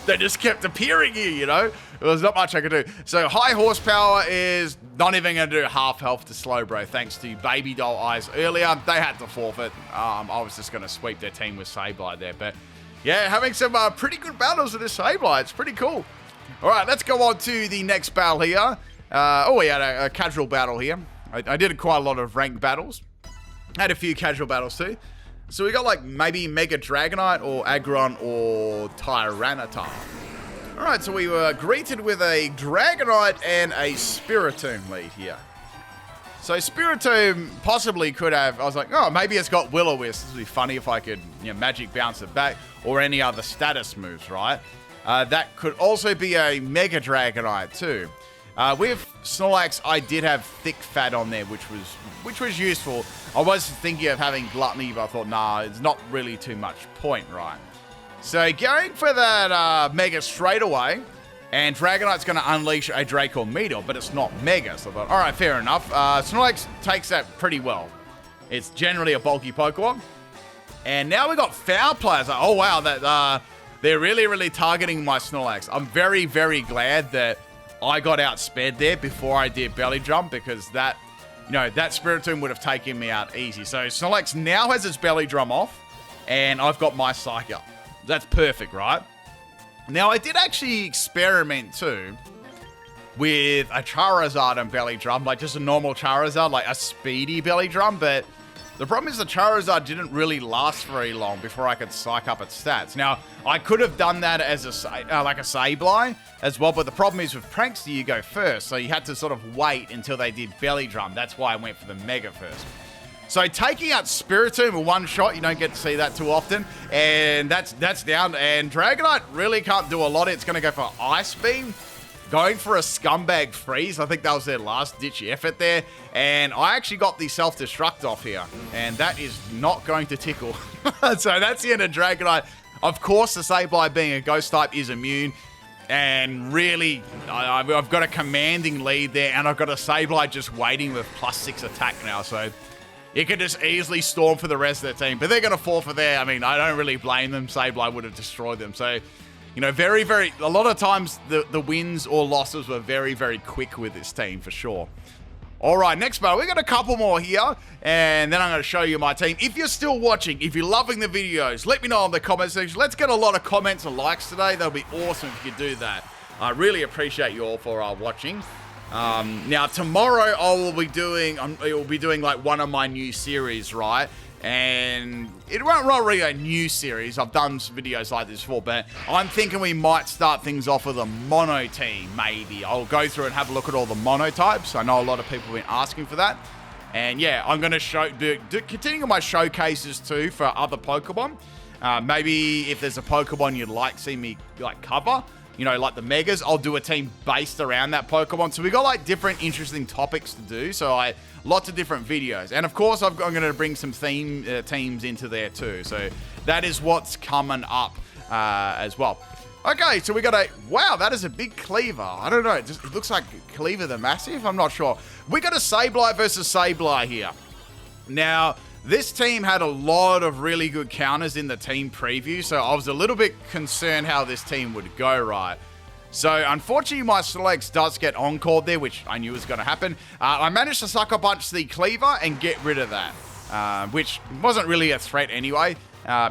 they just kept appearing here, you know. There was not much I could do. So high horsepower is not even going to do half health to Slowbro, thanks to Baby Doll Eyes earlier. They had to forfeit. I was just going to sweep their team with Sableye there. But yeah, having some pretty good battles with this Sableye. It's pretty cool. All right, let's go on to the next battle here. We had a casual battle here. I did quite a lot of ranked battles. Had a few casual battles too. So we got like maybe Mega Dragonite or Aggron or Tyranitar. Alright, so we were greeted with a Dragonite and a Spiritomb lead here. So Spiritomb possibly could have, I was like, oh, maybe it's got Will-O-Wisp. This would be funny if I could, you know, Magic Bounce it back, or any other status moves, right? That could also be a Mega Dragonite too. With Snorlax, I did have Thick Fat on there, which was useful. I was thinking of having Gluttony, but I thought, nah, it's not really too much point, right? So going for that Mega straight away, and Dragonite's going to unleash a Draco Meteor, but it's not Mega. So I thought, all right, fair enough. Snorlax takes that pretty well. It's generally a bulky Pokemon. And now we got Foul Players. Like, oh, wow, that they're really, really targeting my Snorlax. I'm very, very glad that I got outspared there before I did Belly Drum, because that, you know, that Spiritomb would have taken me out easy. So Snorlax now has its Belly Drum off, and I've got my Psych up. That's perfect, right? Now, I did actually experiment too with a Charizard and Belly Drum, like just a normal Charizard, like a speedy Belly Drum, but the problem is the Charizard didn't really last very long before I could psych up its stats. Now, I could have done that as like a Sableye as well, but the problem is with Prankster, you go first, so you had to sort of wait until they did Belly Drum. That's why I went for the Mega first. So taking out Spiritomb with one shot, you don't get to see that too often, and that's down. And Dragonite really can't do a lot. It's going to go for Ice Beam, going for a Scumbag Freeze. I think that was their last-ditch effort there. And I actually got the Self-Destruct off here, and that is not going to tickle. So that's the end of Dragonite. Of course, the Sableye being a Ghost type is immune. And really, I've got a commanding lead there, and I've got a Sableye just waiting with +6 attack now, so you could just easily storm for the rest of the team. But they're going to fall for there. I mean, I don't really blame them. Sableye would have destroyed them. So, you know, a lot of times the wins or losses were very, very quick with this team for sure. All right, next battle. We got a couple more here, and then I'm going to show you my team. If you're still watching, if you're loving the videos, let me know in the comment section. Let's get a lot of comments and likes today. That'll be awesome if you could do that. I really appreciate you all for watching. Now, tomorrow I will be doing like one of my new series, right? And it won't really a new series. I've done some videos like this before, but I'm thinking we might start things off with a mono team, maybe. I'll go through and have a look at all the mono types. I know a lot of people have been asking for that. And yeah, I'm going to continue my showcases too for other Pokemon. Maybe if there's a Pokemon you'd like to see me like cover, you know, like the Megas, I'll do a team based around that Pokemon. So we got like different interesting topics to do. So lots of different videos. And of course, I'm going to bring some teams into there too. So that is what's coming up as well. Okay, so we got wow, that is a big Cleaver. I don't know, it looks like Cleaver the Massive. I'm not sure. We got a Sableye versus Sableye here. Now, this team had a lot of really good counters in the team preview, so I was a little bit concerned how this team would go, right? So, unfortunately, my Snorlax does get encored there, which I knew was going to happen. I managed to Sucker Punch the Cleaver and get rid of that, which wasn't really a threat anyway.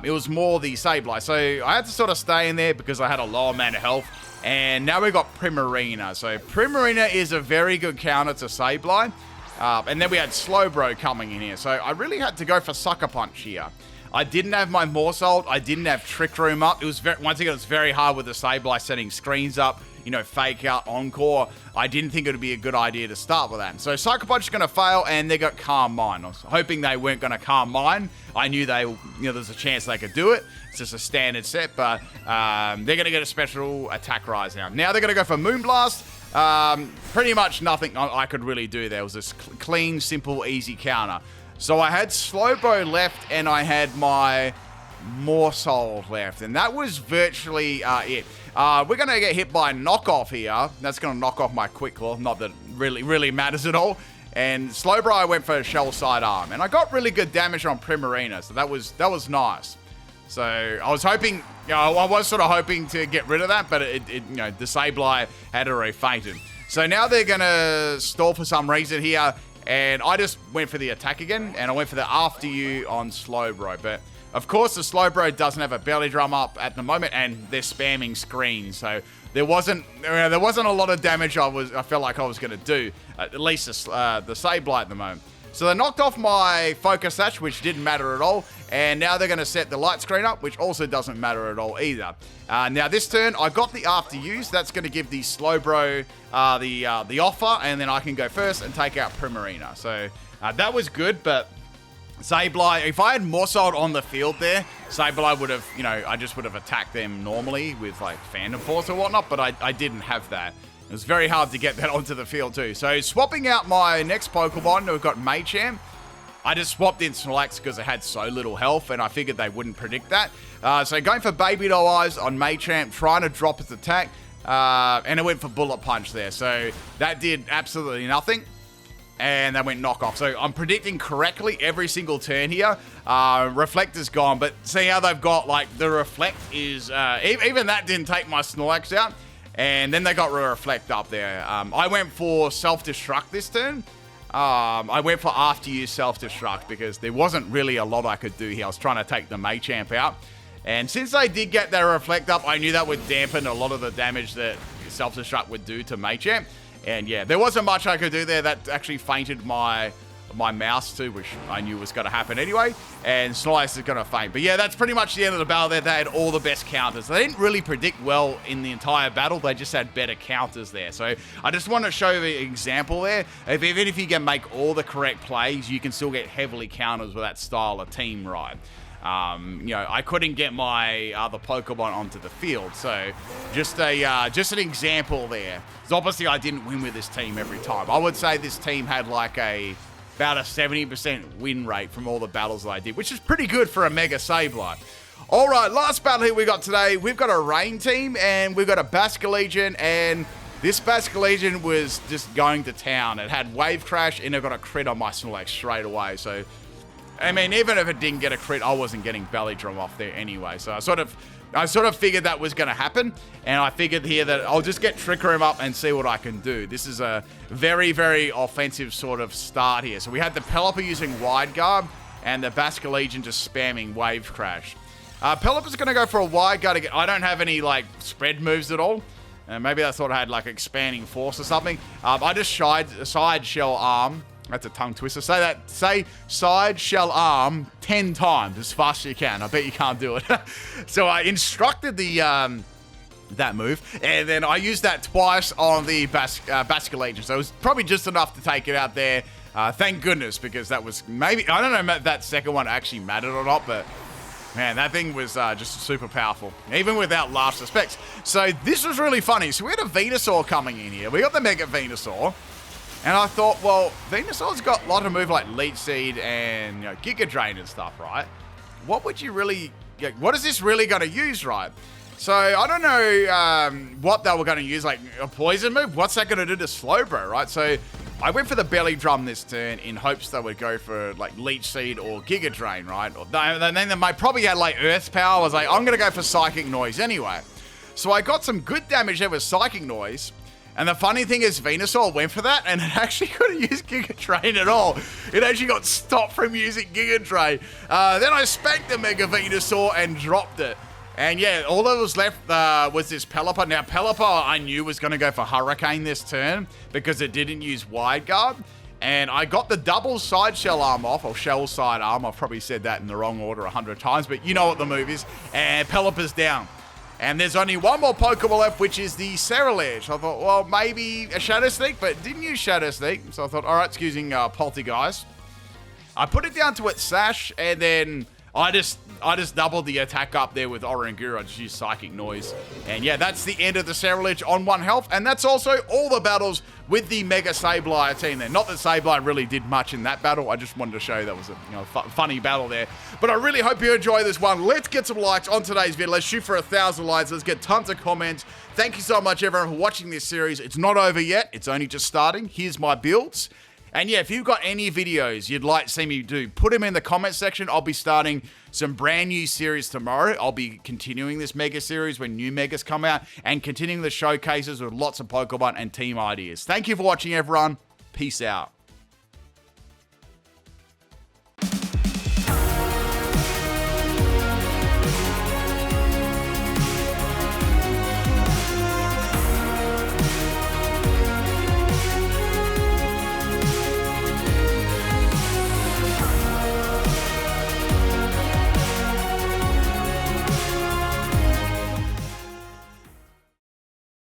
It was more the Sableye. So, I had to sort of stay in there because I had a low amount of health. And now we've got Primarina. So, Primarina is a very good counter to Sableye. And then we had Slowbro coming in here. So I really had to go for Sucker Punch here. I didn't have my Morsold. I didn't have Trick Room up. It was once again, it's very hard with the Sableye setting screens up, you know, fake out, encore. I didn't think it would be a good idea to start with that. So Sucker Punch is going to fail, and they got Calm Mind. I was hoping they weren't going to Calm Mind. I knew there's a chance they could do it. It's just a standard set, but they're going to get a special attack rise now. Now they're going to go for Moonblast. Pretty much nothing I could really do there. It was this clean, simple, easy counter. So I had Slowbro left, and I had my Morsold left, and that was virtually it. We're going to get hit by Knockoff here. That's going to knock off my Quick Claw. Not that it really matters at all. And Slowbro, I went for a Shell Side Arm, and I got really good damage on Primarina, so that was nice. So I was hoping, I was sort of hoping to get rid of that, but the Sableye had already fainted. So now they're going to stall for some reason here, and I just went for the attack again, and I went for the After You on Slowbro. But of course, the Slowbro doesn't have a belly drum up at the moment, and they're spamming screens. So there wasn't a lot of damage I felt like I was going to do, at least the Sableye at the moment. So they knocked off my Focus Sash, which didn't matter at all. And now they're going to set the light screen up, which also doesn't matter at all either. Now this turn, I got the After Use. That's going to give the Slowbro the offer, and then I can go first and take out Primarina. So that was good, but Sableye, if I had Morsold on the field there, Sableye would have, I just would have attacked them normally with like Phantom Force or whatnot, but I didn't have that. It was very hard to get that onto the field too. So swapping out my next Pokemon, we've got Machamp. I just swapped in Snorlax because it had so little health, and I figured they wouldn't predict that. So going for Baby Doll Eyes on Machamp, trying to drop its attack, and it went for Bullet Punch there. So that did absolutely nothing, and that went Knockoff. So I'm predicting correctly every single turn here. Reflector's gone, but see how they've got, like, the Reflect is... even that didn't take my Snorlax out. And then they got Reflect up there. I went for Self-Destruct this turn. I went for After You Self-Destruct because there wasn't really a lot I could do here. I was trying to take the Machamp out. And since they did get their Reflect up, I knew that would dampen a lot of the damage that Self-Destruct would do to Machamp. And yeah, there wasn't much I could do there. That actually fainted my mouse too, which I knew was going to happen anyway, and Snorlax is going to faint. But yeah, that's pretty much the end of the battle there. They had all the best counters. They didn't really predict well in the entire battle. They just had better counters there. So I just want to show you an example there. Even if you can make all the correct plays, you can still get heavily counters with that style of team ride. I couldn't get my other Pokemon onto the field, so just an example there. So obviously I didn't win with this team every time. I would say this team had like about a 70% win rate from all the battles that I did, which is pretty good for a Mega Sableye. All right, last battle here we got today. We've got a Rain team, and we've got a Basculegion, and this Basculegion was just going to town. It had Wave Crash, and it got a crit on my Snorlax straight away. So, I mean, even if it didn't get a crit, I wasn't getting Belly Drum off there anyway. So I sort of figured that was going to happen, and I figured here that I'll just get Tricker him up and see what I can do. This is a very, very offensive sort of start here. So we had the Pelipper using Wide Guard, and the Basculegion just spamming Wave Crash. Pelipper's going to go for a Wide Guard again. I don't have any, like, spread moves at all. Maybe I thought I had, like, Expanding Force or something. I just Side Shell Arm. That's a tongue twister. Say Side Shell Arm 10 times as fast as you can. I bet you can't do it. So I instructed the that move, and then I used that twice on the Basculegion. So it was probably just enough to take it out there. Thank goodness, because that was maybe, I don't know if that second one actually mattered or not, but man, that thing was just super powerful, even without large specs. So this was really funny. So we had a Venusaur coming in here. We got the Mega Venusaur. And I thought, well, Venusaur's got a lot of moves like Leech Seed and Giga Drain and stuff, right? What would you really, what is this really going to use, right? So I don't know what they were going to use, like a poison move. What's that going to do to Slowbro, right? So I went for the Belly Drum this turn in hopes they would go for like Leech Seed or Giga Drain, right? And then they probably had like Earth Power. I was like, I'm going to go for Psychic Noise anyway. So I got some good damage there with Psychic Noise. And the funny thing is, Venusaur went for that, and it actually couldn't use Giga Drain at all. It actually got stopped from using Giga Drain. Then I spanked the Mega Venusaur and dropped it. And yeah, all that was left was this Pelipper. Now, Pelipper I knew was going to go for Hurricane this turn because it didn't use Wide Guard. And I got the double Side Shell Arm off, or Shell Side Arm. I've probably said that in the wrong order 100 times, but you know what the move is. And Pelipper's down. And there's only one more Pokemon left, which is the Sableye. I thought, well, maybe a Shadow Sneak, but it didn't use Shadow Sneak. So I thought, all right, it's using Poltergeist. I put it down to its Sash, and then I just doubled the attack up there with Oranguru. I just used Psychic Noise. And yeah, that's the end of the Sableye on 1 health. And that's also all the battles with the Mega Sableye team there. Not that Sableye really did much in that battle. I just wanted to show you that was a funny battle there. But I really hope you enjoy this one. Let's get some likes on today's video. Let's shoot for 1,000 likes. Let's get tons of comments. Thank you so much, everyone, for watching this series. It's not over yet. It's only just starting. Here's my builds. And yeah, if you've got any videos you'd like to see me do, put them in the comment section. I'll be starting some brand new series tomorrow. I'll be continuing this Mega series when new Megas come out and continuing the showcases with lots of Pokemon and team ideas. Thank you for watching, everyone. Peace out.